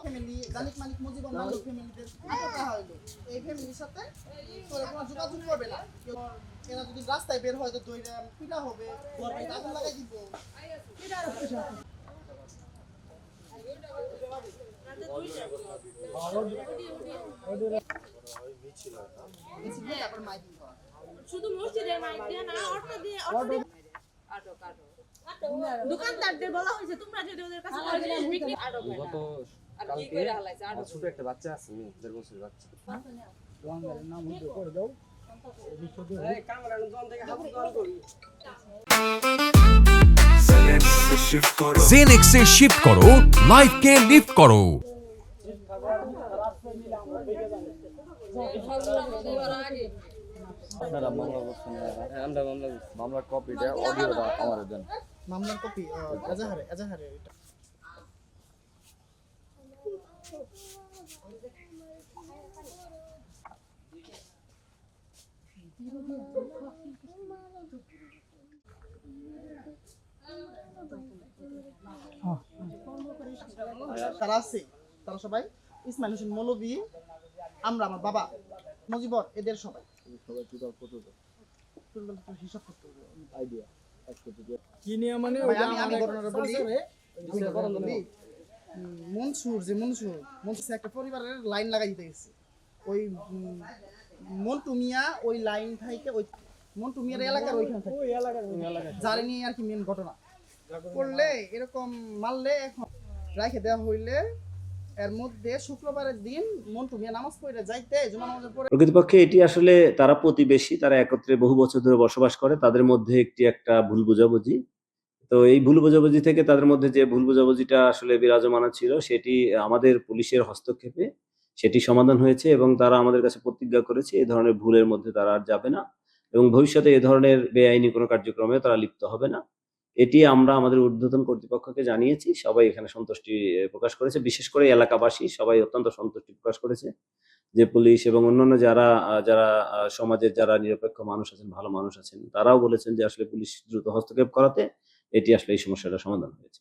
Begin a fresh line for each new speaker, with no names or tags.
Family Jannik মালিক মুজিবুর মালিক ফ্যামিলিদের আটকা হইলো এই ফ্যামিলির সাথে তোরা কোনো যোগাযোগ করবে না এরা যদি রাস্তায় বের হয় তো দইরা পিটা হবে ঘর বাড়িতে আগুন লাগাই দিব
শুধু মসজিদে মাইক দিয়ে না অটো দিয়ে দোকানদারদের বলা হয়েছে তোমরা যদি ওদের কাছে জিনিস বিক্রি
গত কালকে ছোট একটা বাচ্চা আছে 1.5 বছরের বাচ্চা
দোকানদারের নাম উল্লেখ করে দাও
जेनेक्स से शिफ्ट करो लाइफ के लिफ्ट करो
আপনারা আমরা মামলার কপিটা অডিওটা আমার দেন
মামলার কপি এজাহারে এটা তারা আছে তারা সবাই ইসমাইল হোসেন মৌলভী আমরা আমার বাবা মুজিবর এদের সবাই
টোটাল কত
হিসাব করতে হবে
আইডিয়া
কি নিয়ে মানে
ভাই, আমি ঘটনাটা বলি মনসুর একটা পরিবারের লাইন লাগাই দিতে গেছে ওই মন্টু মিয়া ওই লাইন থেকে ওই মন্টু মিয়ার এলাকার ওইখানে থাকে
ওই এলাকার
যারে নিয়ে আর কি মেন ঘটনা করলে এরকম মারলে এখন রাখে দেওয়া হইলে এর মধ্যে শুক্রবারের দিন মন্টু মিয়া নামাজ পড়ে যাইতে জুমা নামাজে পড়ে
প্রকৃতপক্ষে এটি আসলে তারা প্রতিবেশী, তারা একত্রে বহু বছর ধরে বসবাস করে, তাদের মধ্যে একটা ভুল বোঝাবুঝি। তো এই ভুল বোঝাবুঝি থেকে তাদের মধ্যে যে ভুল বোঝাবুঝিটা আসলে বিরাজমান ছিল সেটি আমাদের পুলিশের হস্তক্ষেপে সেটি সমাধান হয়েছে এবং তারা আমাদের কাছে প্রতিজ্ঞা করেছে এই ধরনের ভুলের মধ্যে তারা আর যাবে না এবং ভবিষ্যতে এই ধরনের বেআইনি কোনো কার্যক্রমে তারা লিপ্ত হবে না। এটি আমরা আমাদের ঊর্ধ্বতন কর্তৃপক্ষকে জানিয়েছি, সবাই এখানে সন্তুষ্টি প্রকাশ করেছে, বিশেষ করে এলাকাবাসী সবাই অত্যন্ত সন্তুষ্টি প্রকাশ করেছে যে পুলিশ এবং অন্যান্য যারা যারা সমাজের যারা নিরপেক্ষ মানুষ আছেন, ভালো মানুষ আছেন, তারাও বলেছেন যে আসলে পুলিশ দ্রুত হস্তক্ষেপ করাতে এটি আসলে এই সমস্যাটা সমাধান হয়েছে।